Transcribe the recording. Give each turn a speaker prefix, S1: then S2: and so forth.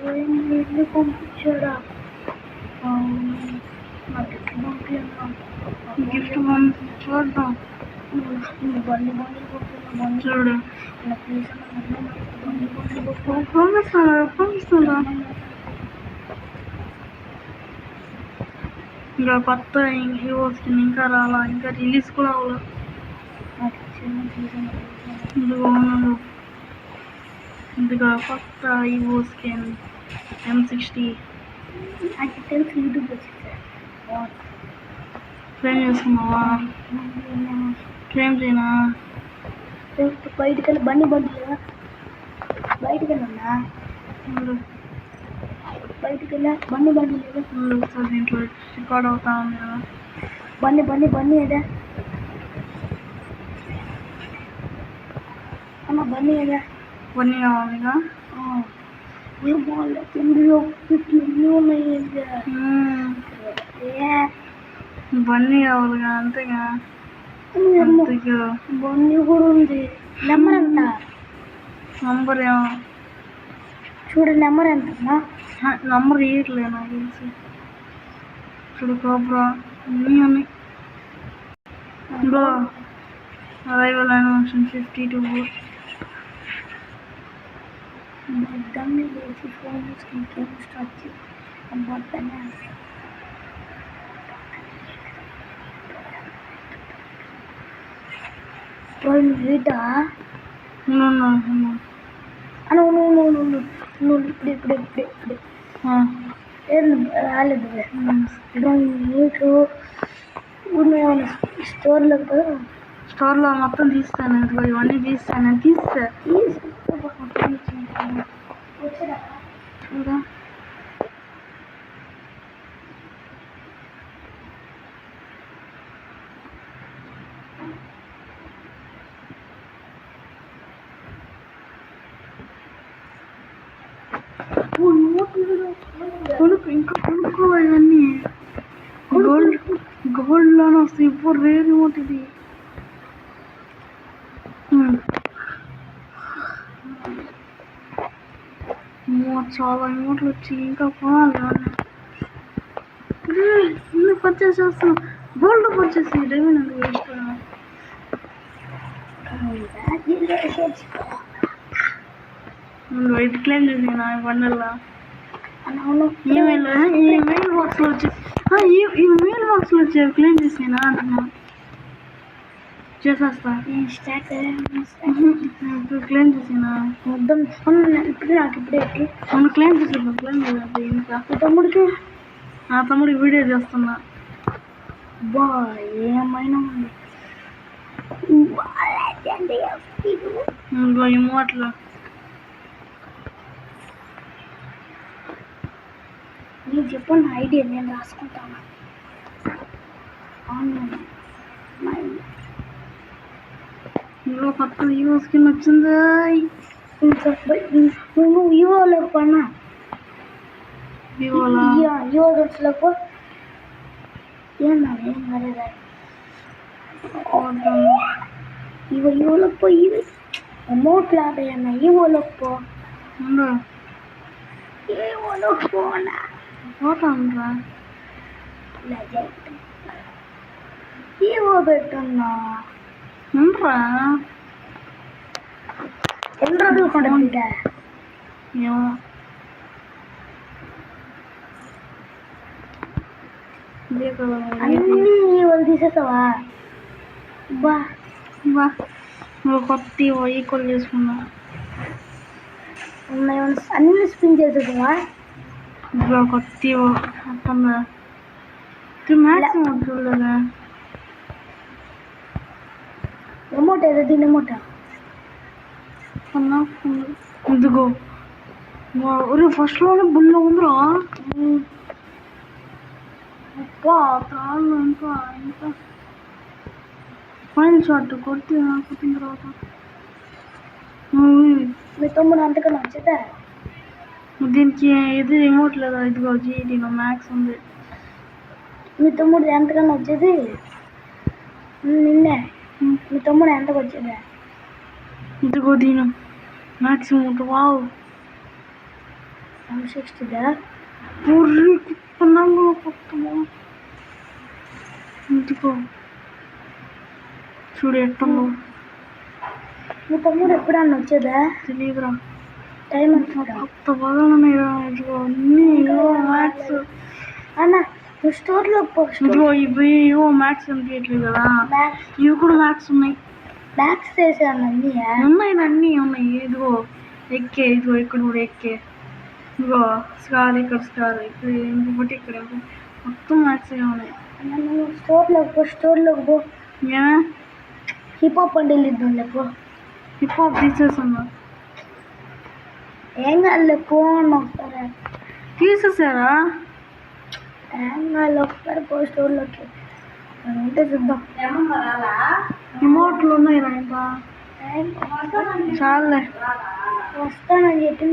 S1: ఇల్లు పంపించాడా? నాకు గిఫ్ట్ పంపించా.
S2: గిఫ్ట్ చూద్దాం. చూడు పంపిస్తుందా? ఇంకా కొత్త వస్తుంది, ఇంకా రాలా, ఇంకా రిలీజ్ కూడా అవ్వలేదు. ఇదిగా కొత్త ఈవో స్కిన్ M60 క్లెయిమ్ చేసుకున్నావా? క్లెయిమ్ చేయనా?
S1: బయటకెళ్ళి బండి బయటకెళ్ళన్నా బయటకెళ్ళా బండి లేదు.
S2: దీంట్లో రికార్డ్ అవుతా ఉంది కదా.
S1: బండి ఏదా అన్న? బండి ఏదా?
S2: బండి కావాలిగా. బండి కావాలిగా, అంతేగా.
S1: బండి కూడా ఉంది. నెంబర్ ఎంత?
S2: నంబర్ ఏమో
S1: చూడు. నెంబర్ ఎంత?
S2: నంబర్ ఇయట్లే నాకు తెలిసి. చూడు కోబ్రా అన్నీ ఉన్నాయి. ఇంకో అరైవల్ యానిమేషన్ 52.
S1: దాన్ని లేచి ఫోన్ తీసుకుని స్టార్ట్ చేసి అమ్మాయి వీటా ఇప్పుడు రాలేదు. నీకు
S2: స్టోర్లో మొత్తం తీస్తాను. ఇవన్నీ తీస్తే చూడా. ఇంకా కొనుక్కోవాలి ఇవన్నీ. గోల్డ్లోనే వస్తాయి. ఇప్పుడు రేర్ రిమోట్ ఇది. చాలా రిమోట్లు వచ్చి ఇంకా కొనాలి ఇవన్నీ. ఇల్లు పర్చేస్ చేస్తాం. Gold purchase diamond waste. ఇది క్లెయిమ్ చేసిన బండల్లా ఈమెయిల్ బాక్స్లో వచ్చి ఈ మెయిల్ బాక్స్లో వచ్చి క్లెయిమ్ చేసినా అంటున్నా. చేసేస్తా. క్లెయిమ్ చేసినా
S1: ఇప్పుడు నాకు ఇప్పుడే
S2: అవును క్లెయిమ్ చేసేద్దాం. క్లెయిమ్ చేద్దాం. ఇంకా
S1: తమ్ముడికి
S2: నా తమ్ముడికి వీడియో చేస్తున్నా.
S1: బా ఏమైనా ఉంది.
S2: ఇంకో ఇమోట్లు
S1: నీకు చెప్పండి ఐడియా, నేను రాసుకుంటాను.
S2: ఇందులో కొత్త ఈవో స్కిన్ వచ్చింది.
S1: నువ్వు ఈవోలోకి పన్నా. ఈవో దోచులకు ఏందని మరేదా ఈవోలోకి పోయి అమౌంట్ లాభయ్యన్న. ఈవోలోకి పోనా
S2: పోతాండ్రా.
S1: ఈవో పెట్టున్నా
S2: ఉండరా.
S1: ఎన్ని రోజులు పడుతుందా
S2: ఏమో.
S1: అన్నీ ఈవోలు తీసేసావా? బా
S2: నువ్వు కొత్త ఈవో ఈక్వల్ చేసుకున్నా.
S1: అన్ని స్పిన్ చేసేసావా?
S2: ఇప్పుడు కొత్త ఈవో వస్తుందా? మ్యాక్సిమం చూడలేదా?
S1: ఎమౌంట్ ఏదో దీని ఎమౌంట్
S2: ఇదిగో ఫస్ట్లోనే బుల్ల ఉందిరా. ఇంకా తాళ్ళు ఇంకా ఫైనల్ షాట్ కొట్టిన తర్వాత
S1: మీ తమ్ముడు అంతకన్నా వచ్చేదా?
S2: దీనికి ఇది రిమోట్ లేదా? ఇదిగో దీనిలో మ్యాక్స్ ఉంది.
S1: మీ తమ్ముడు ఎంతకన్నా వచ్చేది? నిన్నే మీ తమ్ముడు ఎంతకు వచ్చేదా?
S2: ఇదిగో దీని మ్యాక్సిమం. వావ్
S1: M60దా?
S2: పూర్రి కుప్పనంగా కొత్తమా ఇంటికో చూడు ఎట్టుందో.
S1: మీ తమ్ముడు ఎప్పుడన్నా వచ్చేదా?
S2: తెలియదురా.
S1: టైం అంటున్నాడా?
S2: కొత్త బాగా ఉన్నాయిరా ఇదిగో అన్నీ మ్యాథ్స్.
S1: అన్న నువ్వు స్టోర్లోకి పో.
S2: ఇదిగో ఇవి మ్యాథ్స్ కనిపించట్లేదు కదా, ఇవి కూడా మ్యాథ్స్ ఉన్నాయి.
S1: మ్యాథ్స్ చేసాను అన్నీ.
S2: ఉన్నాయి అన్నీ ఉన్నాయి. ఇదిగో ఎక్కే, ఇదిగో ఇక్కడ కూడా ఎక్కే, ఇదిగో స్కార్, ఇక్కడ స్కార్, ఇక్కడ ఇంకొకటి, ఇక్కడ మొత్తం మ్యాథ్స్ ఉన్నాయి.
S1: నువ్వు స్టోర్లోకి పో.
S2: ఏమే
S1: హిప్ హాప్ అంటే వెళ్ళిద్దాం లేపో.
S2: Hip hop తీసేస్తున్నా.
S1: ఏం కాదు పో అన్న ఒకసారి.
S2: తీసేసారా?
S1: ఏం కాదు ఒకసారి పో స్టోర్లోకి. ఉంటే చూద్దాం.
S2: రిమోట్లు ఉన్నాయి రా ఇంకా. చాలే
S1: వస్తానని చెప్పి